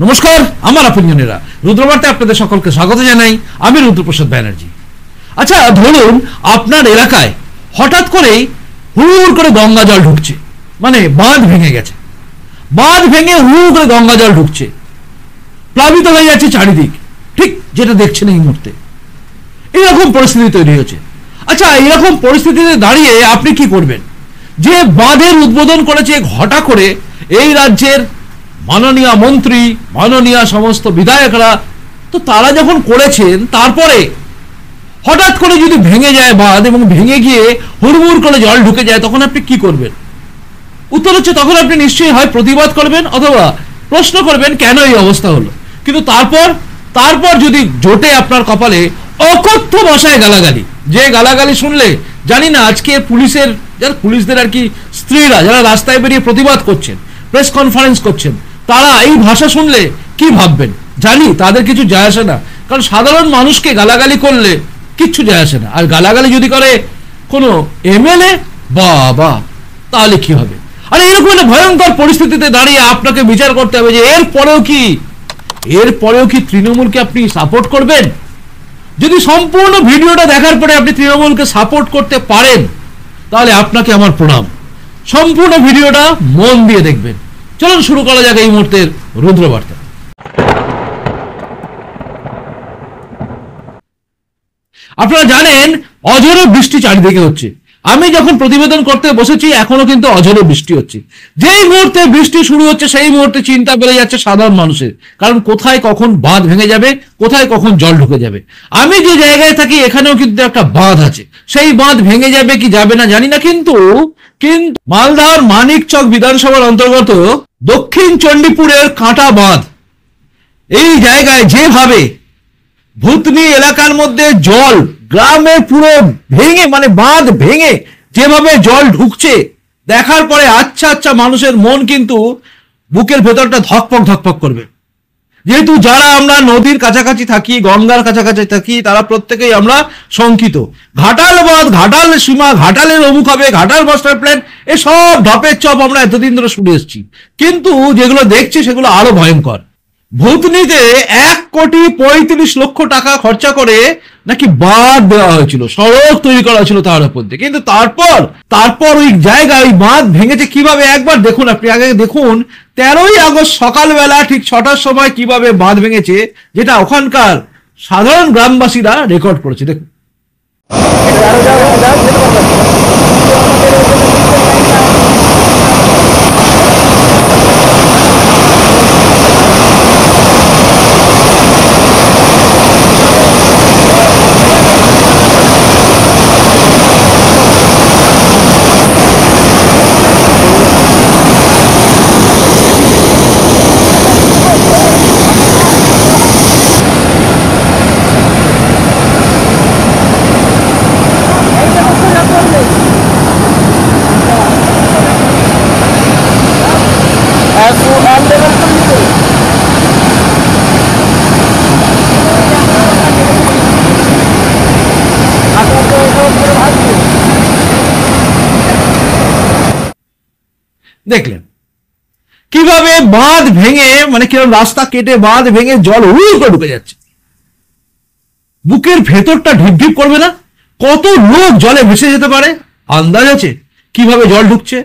নমস্কার, আমার আপনজনেরা, রুদ্রবার্তায় আপনাদের সকলকে স্বাগত জানাই। আমি রুদ্রপ্রসাদ ব্যানার্জি। আচ্ছা, ধরুন আপনার এলাকায় হঠাৎ করেই হুড় করে গঙ্গা জল ঢুকছে, মানে বাঁধ ভেঙে গেছে, বাঁধ ভেঙে হুড় করে গঙ্গা জল ঢুকছে, প্লাবিত হয়ে যাচ্ছে চারিদিক, ঠিক যেটা দেখছেন এই মুহূর্তে। এইরকম পরিস্থিতি তৈরি হয়েছে। আচ্ছা, এইরকম পরিস্থিতিতে দাঁড়িয়ে আপনি কি করবেন? যে বাঁধের উদ্বোধন করেছে ঘটা করে এই রাজ্যের মাননীয় মন্ত্রী, মাননীয় সমস্ত বিধায়করা, তো তারা যখন করেছেন, তারপরে হঠাৎ করে যদি ভেঙে যায় বাঁধ এবং ভেঙে গিয়ে হুড়মুড় করে জল ঢুকে যায়, তখন আপনি কি করবেন? উত্তর হচ্ছে, তখন আপনি নিশ্চয়ই হয় প্রতিবাদ করবেন অথবা প্রশ্ন করবেন কেন এই অবস্থা হলো। কিন্তু তারপর যদি জোটে আপনার কপালে অকথ্য ভাষায় গালাগালি, যে গালাগালি শুনলে জানি না আজকে পুলিশদের আর কি স্ত্রীরা যারা রাস্তায় বেরিয়ে প্রতিবাদ করছেন, প্রেস কনফারেন্স করছেন, তারা এই ভাষা শুনলে কি ভাববেন জানি, তাদের কিছু যায় আসে না। কারণ সাধারণ মানুষকে গালাগালি করলে কিচ্ছু যায় আসে না। আর গালাগালি যদি করে কোনো এমএলএ, বাবা, তাহলে কি হবে? আর এরকম একটা ভয়ঙ্কর পরিস্থিতিতে দাঁড়িয়ে আপনাকে বিচার করতে হবে যে এরপরেও কি তৃণমূলকে আপনি সাপোর্ট করবেন? যদি সম্পূর্ণ ভিডিওটা দেখার পরে আপনি তৃণমূলকে সাপোর্ট করতে পারেন, তাহলে আপনাকে আমার প্রণাম। সম্পূর্ণ ভিডিওটা মন দিয়ে দেখবেন। চলুন শুরু করা যাক এই মুহূর্তের রুদ্রবার্তা। আপনারা জানেন অঝোর বৃষ্টি চারিদিকে হচ্ছে। আমি যখন প্রতিবেদন করতে বসেছি এখনো কিন্তু অঝোর বৃষ্টি হচ্ছে। যেই মুহূর্তে বৃষ্টি শুরু হচ্ছে সেই মুহূর্তে চিন্তা বেড়ে যাচ্ছে সাধারণ মানুষের। কারণ কোথায় কখন বাঁধ ভেঙে যাবে, কোথায় কখন জল ঢুকে যাবে। আমি যে জায়গায় থাকি এখানেও কিন্তু একটা বাঁধ আছে, সেই বাঁধ ভেঙে যাবে কি যাবে না জানি না। কিন্তু মালদার মানিকচক বিধানসভার অন্তর্গত দক্ষিণ চণ্ডীপুরের কাঁটা বাঁধ, এই জায়গায় যেভাবে ভূতনি এলাকার মধ্যে জল গ্রামে পুরো ভেঙে, মানে বাঁধ ভেঙে যেভাবে জল ঢুকছে, দেখার পরে আচ্ছা মানুষের মন কিন্তু বুকের ভেতরটা ধকপক করবে। যেহেতু যারা আমরা নদীর কাছাকাছি থাকি, গঙ্গার কাছাকাছি থাকি, তারা প্রত্যেকেই আমরা শঙ্কিত। ঘাটাল বাঁধ, ঘাটাল সীমা, ঘাটালের অমুক হবে, ঘাটাল মাস্টার প্ল্যান, এসব ঢপের চপ আমরা এতদিন ধরে শুনে এসেছি। কিন্তু যেগুলো দেখছি সেগুলো আরো ভয়ঙ্কর। ভূতনিতে 1,35,00,000 টাকা খরচা করে নাকি বাঁধ দেওয়া হয়েছিল, সড়ক তৈরি করা হয়েছিল তার উপর দিয়ে। কিন্তু তারপর ওই জায়গায় ওই বাঁধ ভেঙেছে কিভাবে একবার দেখুন। আপনি আগে দেখুন 13ই আগস্ট সকালবেলা ঠিক 6টার সময় কিভাবে বাঁধ ভেঙেছে, যেটা ওখানকার সাধারণ গ্রামবাসীরা রেকর্ড করেছে। দেখুন, দেখলেন কিভাবে বাঁধ ভেঙে, মানে কিরকম রাস্তা কেটে বাঁধ ভেঙে জল হুড় করে ঢুকে যাচ্ছে। বুকের ভেতরটা ঢিপ করবে না? কত লোক জলে ভেসে যেতে পারে আন্দাজ আছে কিভাবে জল ঢুকছে?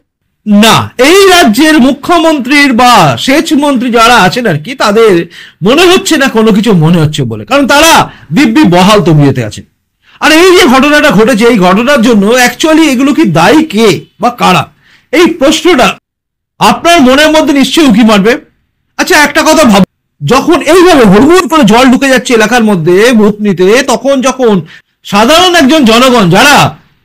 না, এই রাজ্যের মুখ্যমন্ত্রীর বা সেচ মন্ত্রী যারা আছেন আর কি, তাদের মনে হচ্ছে না কোনো কিছু মনে হচ্ছে বলে। কারণ তারা দিব্যি বহাল তবিয়তে আছে। আর এই যে ঘটনাটা ঘটেছে, এই ঘটনার জন্য অ্যাকচুয়ালি এগুলো কি দায়ী কে বা কারা, এই প্রশ্নটা আপনার মনের মধ্যে নিশ্চয়ই উকি মারবে। আচ্ছা, একটা কথা ভাব, যখন এইভাবে হুড়মুড় করে জল ঢুকে যাচ্ছে এলাকার মধ্যে ভূতনিতে, তখন যখন সাধারণ একজন জনগণ যারা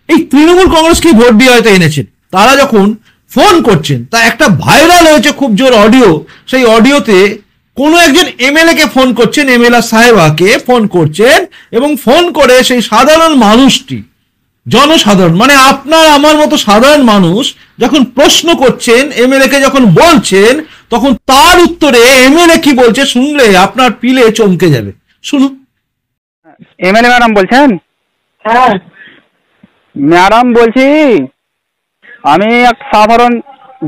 এই তৃণমূল কংগ্রেসকে ভোট দিয়ে হয়তো এনেছেন, তারা যখন ফোন করছেন, তা একটা ভাইরাল হয়েছে খুব জোর অডিও। সেই অডিওতে কোনো একজন এমএলএ কে ফোন করছেন, এমএলএ সাহেবাকে ফোন করছেন, এবং ফোন করে সেই সাধারণ মানুষটি, জনসাধারণ মানে আপনার আমার মতো সাধারণ মানুষ যখন প্রশ্ন করছেন, এমএলএ কে যখন বলছেন, তখন তার উত্তরে এমএলএ কি বলছে শুনলে আপনার পিলে চমকে যাবে। শুনুন। এমএলএ ম্যাডাম বলছেন? হ্যাঁ ম্যাডাম বলছি, আমি এক সাধারণ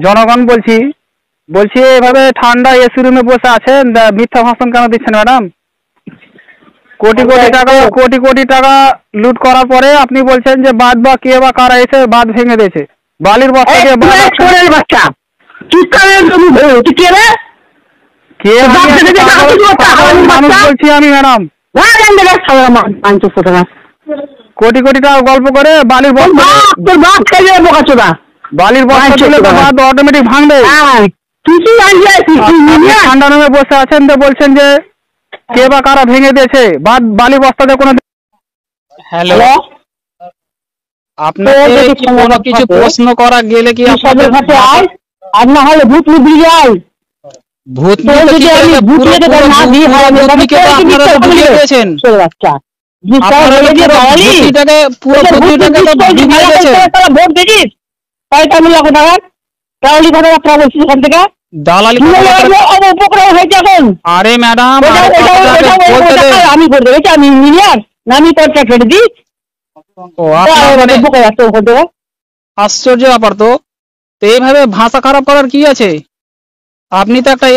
জনগণ বলছি বলছি এভাবে ঠান্ডা এসি রুমে বসে আছেন, মিথ্যা ভাষণ কেন দিচ্ছেন ম্যাডাম? কোটি কোটি টাকা লুট করার পরে আপনি বলছেন যে বাদ বা কে বা কারা এসে বাঁধ ভেঙে দিয়েছে, বালির বস্তা দিয়ে বাচ্চা মানুষ বলছি আমি ম্যাডাম। কোটি কোটি টাকা গল্প করে বালির বস্তা, বালির বস্তা দিলে তো বাঁধ অটোমেটিক ভাঙবে। ঠান্ডা রুমে বসে আছেন তো বলছেন যে কে বা কারা ভেঙে দিয়েছে, বালির বস্তাতে কোনো। হ্যালো, আপনাকে কি কোনো কিছু প্রশ্ন করা গেলে কি আর না হলে ভূত দিয়ে যায় আরে ম্যাডাম আমি করে দেবো, আমি ইঞ্জিনিয়ার না, আমি কন্ট্রাক্টর দিই। আশ্চর্য ব্যাপার তো, এইভাবে ভাষা খারাপ করার কি আছে? আপনি তো একটা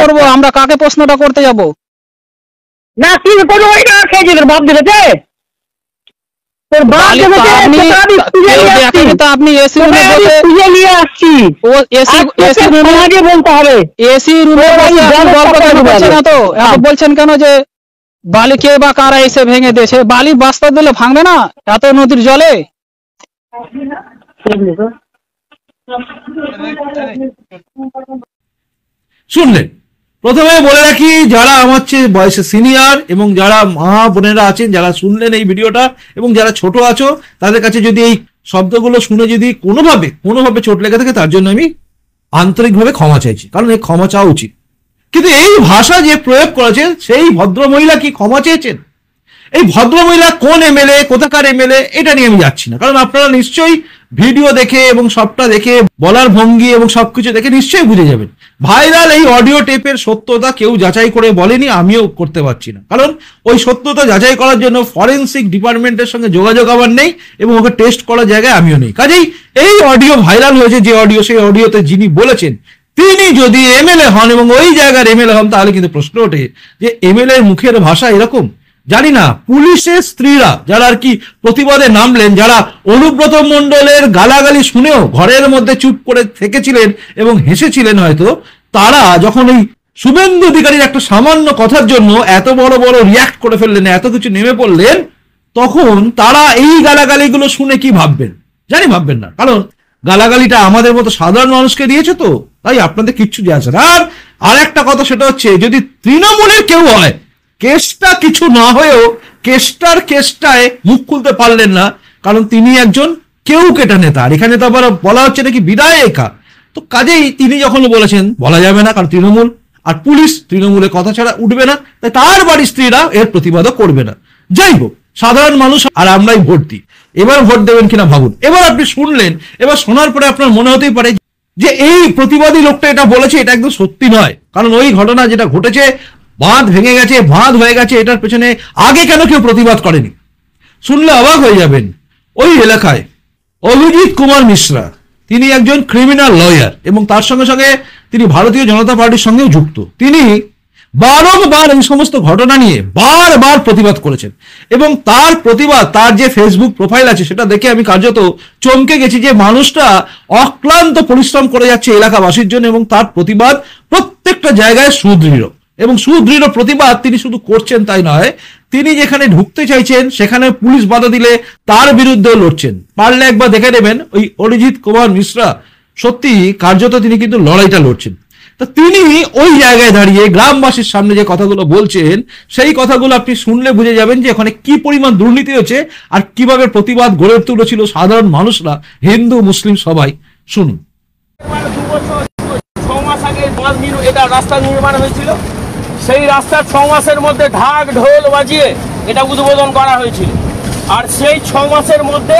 করবো, আমরা কাকে প্রশ্নটা করতে যাব? না কি কোনো খেয়েছিল বাপ দিলেছে আপনি এসি রুমে বসে নিয়ে আসছি, এসি রুমে বলতে হবে, এসি রুমে বসে না তো বলছেন কেন যে বালি কে বা কারা এসে ভেঙে দিয়েছে? বালি বস্তা দিলে ভাঙবে না এত নদীর জলে? শুনলেন? প্রথমে বলে রাখি, যারা আমার চেয়ে বয়সে সিনিয়র এবং যারা মা বোনেরা আছেন, যারা শুনলেন এই ভিডিওটা এবং যারা ছোট আছো, তাদের কাছে যদি এই শব্দগুলো শুনে যদি কোনোভাবে চোট লেগে থাকে, তার জন্য আমি আন্তরিকভাবে ক্ষমা চাইছি, কারণ এই ক্ষমা চাওয়া উচিত। কিন্তু এই ভাষা যে প্রয়োগ করেছেন, সেই ভদ্রমহিলা কি ক্ষমা চেয়েছেন? এই ভদ্রমহিলা কোন এমএলএ, কোথাকার এমএলএ, এটা নিয়ে আমি যাচ্ছি না, কারণ আপনারা নিশ্চয়ই ভিডিও দেখে এবং সবটা দেখে, বলার ভঙ্গি এবং সবকিছু দেখে নিশ্চয়ই বুঝে যাবেন। ভাইরাল এই অডিও টেপের সত্যতা কেউ যাচাই করে বলেনি, আমিও করতে পারছি না, কারণ ওই সত্যতা যাচাই করার জন্য ফরেন্সিক ডিপার্টমেন্টের সঙ্গে যোগাযোগ আমার নেই এবং ওকে টেস্ট করার জায়গায় আমিও নেই। কাজেই এই অডিও ভাইরাল হয়েছে, যে অডিও, সেই অডিওতে যিনি বলেছেন তিনি যদি এমএলএ হন এবং ওই জায়গার এমএলএ হন, তাহলে কিন্তু প্রশ্ন ওঠে যে এমএলএ এর মুখের ভাষা এরকম। জানি না পুলিশের স্ত্রীরা যারা আর কি প্রতিবাদে নামলেন, যারা অনুব্রত মণ্ডলের গালাগালি শুনেও ঘরের মধ্যে চুপ করে থেকেছিলেন এবং হেসেছিলেন হয়তো, তারা যখন এই শুভেন্দু অধিকারীর একটা সামান্য কথার জন্য এত বড় বড় রিয়াক্ট করে ফেললেন, এত কিছু নেমে পড়লেন, তখন তারা এই গালাগালিগুলো শুনে কি ভাববেন? জানি ভাববেন না, কারণ গালাগালিটা আমাদের মতো সাধারণ মানুষকে দিয়েছে, তো তাই আপনাদের কিচ্ছু যায় আসে না। আর একটা কথা, সেটা হচ্ছে যদি তৃণমূলের কেউ হয়, কেসটা কিছু না হয়েও কেসটায় মুখ খুলতে পারলেন না, কারণ তিনি একজন কেউ কেটা নেতা, আর এখানে তো আবার বলা হচ্ছে নাকি বিধায়িকা। তো কাজেই তিনি যখন বলেছেন, বলা যাবে না, কারণ তৃণমূল আর পুলিশ তৃণমূলের কথা ছাড়া উঠবে না, তাই তার বাড়ির স্ত্রীরা এর প্রতিবাদও করবে না। যাই হোক, সাধারণ মানুষ আর আমরাই ভোট দিই, এবার ভোট দেবেন কিনা ভাবুন। এবার আপনি শুনলেন, এবার শোনার পরে আপনার মনে হতেই পারে যে এই প্রতিবাদী লোকটা এটা বলেছে, এটা একদম সত্যি নয়, কারণ ওই ঘটনা যেটা ঘটেছে, বাঁধ ভেঙে গেছে, বাঁধ হয়ে গেছে, এটার পেছনে আগে কেন কেউ প্রতিবাদ করেনি? শুনলে অবাক হয়ে যাবেন। ওই এলাকায় অভিজিৎ কুমার মিশ্রা, তিনি একজন ক্রিমিনাল লয়ার এবং তার সঙ্গে সঙ্গে তিনি ভারতীয় জনতা পার্টির সঙ্গেও যুক্ত। তিনি বারংবার এই সমস্ত ঘটনা নিয়ে বারবার প্রতিবাদ করেছেন এবং তার প্রতিবাদ, তার যে ফেসবুক প্রোফাইল আছে, সেটা দেখে আমি কার্যত চমকে গেছি যে মানুষটা অক্লান্ত পরিশ্রম করে যাচ্ছে এলাকাবাসীর জন্য এবং তার প্রতিবাদ প্রত্যেকটা জায়গায় সুদৃঢ় এবং সুদৃঢ় প্রতিবাদ তিনি শুধু করছেন তাই নয়, তিনি যেখানে ঢুকতে চাইছেন সেখানে পুলিশ বাধা দিলে তার বিরুদ্ধেও লড়ছেন। পারলে একবার দেখে নেবেন ওই অরিজিৎ কুমার মিশ্রা, সত্যি কার্যত তিনি কিন্তু লড়াইটা লড়ছেন। তা তিনি ওই জায়গায় দাঁড়িয়ে গ্রামবাসীর সামনে যে কথাগুলো বলছেন, সেই কথাগুলো আপনি শুনলে বুঝে যাবেন যে ওখানে কি পরিমাণ দুর্নীতি হয়েছে আর কিভাবে প্রতিবাদ গড়ে তুলেছিল সাধারণ মানুষরা, হিন্দু মুসলিম সবাই। শুনুন। 6 মাস আগে এটা রাস্তা নির্মাণ হয়েছিল, সেই রাস্তার 6 মাসের মধ্যে ঢাক ঢোল বাজিয়ে এটা উদ্বোধন করা হয়েছিল, আর সেই 6 মাসের মধ্যে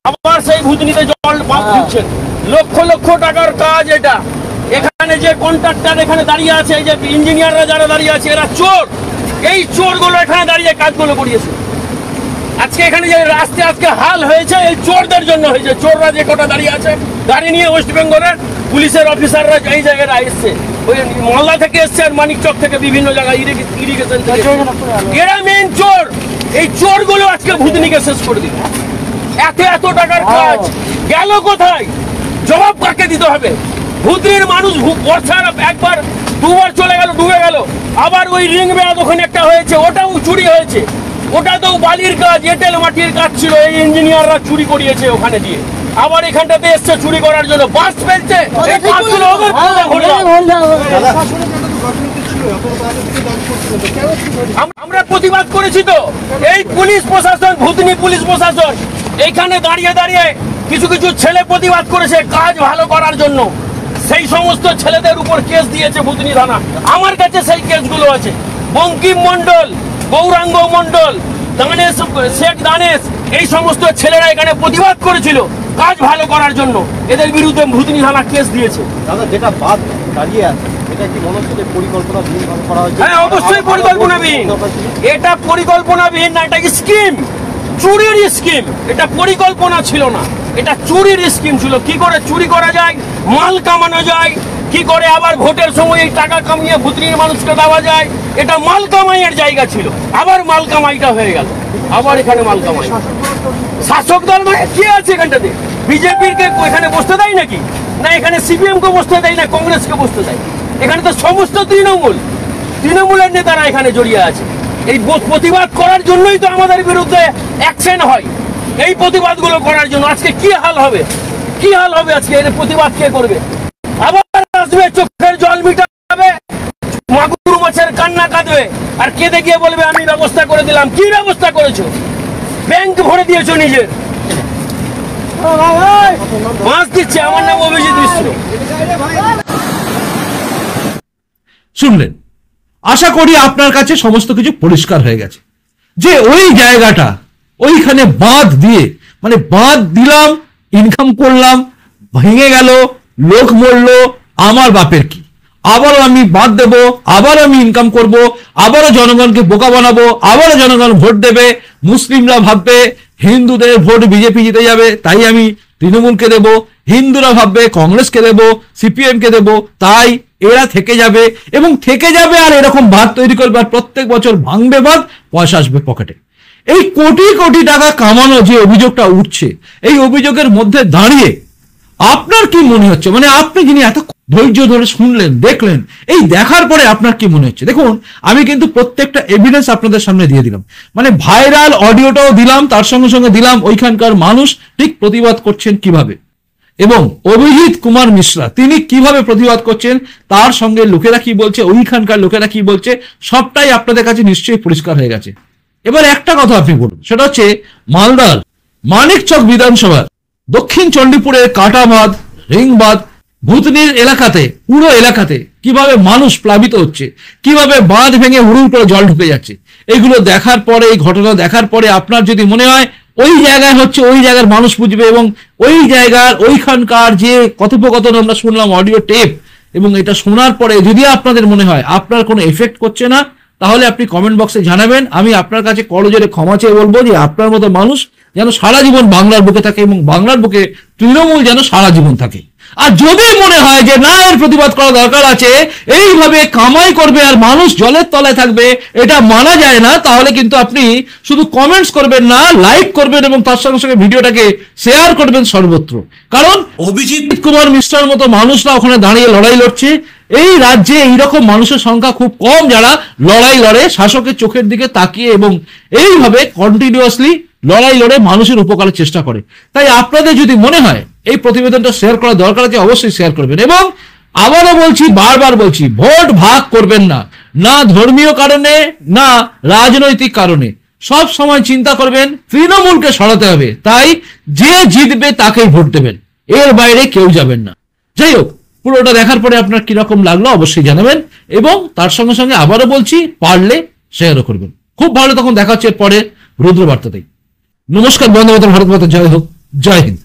আবার সেই ভুতনিতে জল ঢুকছে। লক্ষ লক্ষ টাকার কাজ এটা। এখানে যে কন্ট্রাক্টর এখানে দাঁড়িয়ে আছে, এই যে ইঞ্জিনিয়াররা যারা দাঁড়িয়ে আছে, এরা চোর। এই চোরগুলো এখানে দাঁড়িয়ে কাজগুলো করিয়েছে। আজকে এখানে যে রাস্তায় আজকে হাল হয়েছে এই চোরদের জন্য হয়েছে। চোররা যে কটা দাঁড়িয়ে আছে গাড়ি নিয়ে, ওয়েস্ট বেঙ্গলের পুলিশের অফিসাররা এই জায়গায় এসছে, ওই মালদা থেকে এসছে আর মানিকচক থেকে বিভিন্ন জায়গায় ইরিগেশন থেকে। এরা মেন চোর। এই চোরগুলো আজকে ভূতনিকে শেষ করে দিল। এত টাকার কাজ গেল কোথায়? জবাব কাকে দিতে হবে? ভূতনির মানুষ বর্ষার একবার দুবার চলে গেল, ডুবে গেল। আবার ওই রিং বেড়া ওখানে একটা হয়েছে, ওটাও চুরি হয়েছে। ওটা তো বালির কাজ, এঁটেল মাটির কাজ ছিল, এই ইঞ্জিনিয়াররা চুরি করিয়েছে ওখানে দিয়ে। আবার এখানটাতে এসছে চুরি করার জন্য, বাস ফেলছে। এই কাজগুলো ওদের আমরা প্রতিবাদ করেছি তো। এই পুলিশ প্রশাসন, ভূতনি পুলিশ প্রশাসন এইখানে দাঁড়িয়ে কিছু ছেলে প্রতিবাদ করেছে কাজ ভালো করার জন্য। সেই সমস্ত ছেলেদের উপর কেস দিয়েছে ভূতনি থানা। আমার কাছে সেই কেসগুলো আছে। বঙ্কিম মন্ডল, গৌরাঙ্গ মন্ডল, দানেশ, শেখ দানেশ, এই সমস্ত ছেলেরা এখানে প্রতিবাদ করেছিল কাজ ভালো করার জন্য। এদের বিরুদ্ধে ভূতনি থানা কেস দিয়েছে। দাদা, যেটা বাদ দাঁড়িয়ে আছে এটা কি মনে হচ্ছে যে পরিকল্পনাবিহীন করা হয়েছে? হ্যাঁ, অবশ্যই পরিকল্পনাবিহীন। এটা পরিকল্পনাবিহীন না, এটা স্কিম, চুরির স্কিম। এটা পরিকল্পনা ছিল না, এটা চুরির স্কিম ছিল। কি করে চুরি করা যায়, মাল কামানো যায়, কি করে আবার ভোটের সময় এই টাকা কামিয়ে ভূতনির মানুষকে দেওয়া যায়, এটা মাল কামাইয়ের জায়গা ছিল। আবার মাল কামাইটা হয়ে গেল, আবার এখানে মাল কামাই। শাসক দল মানে কে আছে এখানটাতে? বিজেপির কে এখানে বসতে দেয় নাকি? না এখানে সিপিএম কে বসতে দেয়, না কংগ্রেসকে বসতে দেয়? এখানে তো সমস্ত তৃণমূলের নেতারা এখানে জড়িয়ে আছে। এই প্রতিবাদ করার জন্যই তো আমাদের বিরুদ্ধে অ্যাকশন হয়, এই প্রতিবাদগুলো করার জন্য। আজকে কি হাল হবে, কি হাল হবে আজকে? এর প্রতিবাদ কে করবে? আবার আসবে, চোখের জল মিটাবে, মাগুর মাছের কান্না কাঁদবে, আর কেঁদে গিয়ে বলবে আমি ব্যবস্থা করে দিলাম। কি ব্যবস্থা করেছো? ব্যাংক ভরে দিয়েছো নিজের। মাছ দিচ্ছে। আমার নাম অভিজিৎ মিশ্র। শুনলেন, আশা করি আপনার কাছে সমস্ত কিছু পরিষ্কার হয়ে গেছে যে ওই জায়গাটা, ওইখানে বাঁধ দিয়ে, মানে বাঁধ দিলাম, ইনকাম করলাম, ভেঙে গেল, লোক মরলো, আমার বাপের কি? আবারও আমি বাদ দেব, আবার আমি ইনকাম করব, আবারও জনগণকে বোকা বানাবো, আবারও জনগণ ভোট দেবে। মুসলিমরা ভাববে হিন্দুদের ভোট বিজেপি জিতে যাবে, তাই আমি তৃণমূলকে দেব। হিন্দুরা ভাববে কংগ্রেসকে দেব, সিপিএম কে দেব, তাই এরা থেকে যাবে এবং থেকে যাবে। আর এরকম বাঁধ তৈরি করবে, আর প্রত্যেক বছর ভাঙবে বাঁধ, পয়সা আসবে পকেটে। এই কোটি কোটি টাকা কামানো যে অভিযোগটা উঠছে, এই অভিযোগের মধ্যে দাঁড়িয়ে আপনার কি মনে হচ্ছে? মানে আপনি যিনি এত ধৈর্য ধরে শুনলেন, দেখলেন, এই দেখার পরে আপনার কি মনে হচ্ছে? দেখুন, আমি কিন্তু প্রত্যেকটা এভিডেন্স আপনাদের সামনে দিয়ে দিলাম, মানে ভাইরাল অডিওটাও দিলাম, তার সঙ্গে সঙ্গে দিলাম ওইখানকার মানুষ ঠিক প্রতিবাদ করছেন কিভাবে, এবং অভিজিৎ কুমার মিশ্রা তিনি কিভাবে প্রতিবাদ করছেন, তার সঙ্গে লোকেরা কি বলছে, ওইখানকার লোকেরা কি বলছে, সবটাই আপনাদের কাছে নিশ্চয়ই পরিষ্কার হয়ে গেছে। এবার একটা কথা আপনি বলুন, সেটা হচ্ছে মালদার মানিকচক বিধানসভার দক্ষিণ চণ্ডীপুরের কাটাবাঁধ, রিংবাঁধ, ভূতনির এলাকাতে, পুরো এলাকাতে কিভাবে মানুষ প্লাবিত হচ্ছে, কিভাবে বাঁধ ভেঙে হুড়ুর করে জল ঢুকে যাচ্ছে, এগুলো দেখার পরে, এই ঘটনা দেখার পরে আপনার যদি মনে হয় ওই জায়গায় হচ্ছে, ওই জায়গার মানুষ বুঝবে, এবং ওই জায়গার ওইখানকার যে কথোপকথন আমরা শুনলাম, অডিও টেপ, এবং এটা শোনার পরে যদি আপনাদের মনে হয় আপনার কোনো এফেক্ট করছে না, তাহলে আপনি কমেন্ট বক্সে জানাবেন। আমি আপনার কাছে করজোরে ক্ষমা চেয়ে বলবো যে আপনার মতো মানুষ যেন সারা জীবন বাংলার বুকে থাকে, এবং বাংলার বুকে তৃণমূল যেন সারা জীবন থাকে। আর যদি মনে হয় যে না, এর প্রতিবাদ করা দরকার আছে, এইভাবে কামাই করবে আর মানুষ জলের তলায় থাকবে, এটা মানা যায় না, তাহলে কিন্তু আপনি শুধু কমেন্টস করবেন না, লাইক করবেন এবং তার সঙ্গে সঙ্গে ভিডিওটাকে শেয়ার করবেন সর্বত্র। কারণ অভিজিৎ কুমার মিশ্রার মতো মানুষরা ওখানে দাঁড়িয়ে লড়াই লড়ছে। এই রাজ্যে এইরকম মানুষের সংখ্যা খুব কম যারা লড়াই লড়ে শাসকের চোখের দিকে তাকিয়ে, এবং এইভাবে কন্টিনিউয়াসলি লড়াই লড়ে মানুষের উপকারের চেষ্টা করে। তাই আপনাদের যদি মনে হয় এই প্রতিবেদনটা শেয়ার করা দরকার আছে, অবশ্যই শেয়ার করবেন। এবং আবারও বলছি, বারবার বলছি, ভোট ভাগ করবেন না, না ধর্মীয় কারণে, না রাজনৈতিক কারণে। সব সময় চিন্তা করবেন তৃণমূলকে সরাতে হবে, তাই যে জিতবে তাকেই ভোট দেবেন, এর বাইরে কেউ যাবেন না। যাই হোক, পুরোটা দেখার পরে আপনার কিরকম লাগলো অবশ্যই জানাবেন, এবং তার সঙ্গে সঙ্গে আবারও বলছি, পারলে শেয়ারও করবেন। খুব ভালো, তখন দেখা হচ্ছে পরে রুদ্র বার্তাতেই। নমস্কার বন্ধু মাতা, ভারত মাতা জয় হোক, জয় হিন্দ।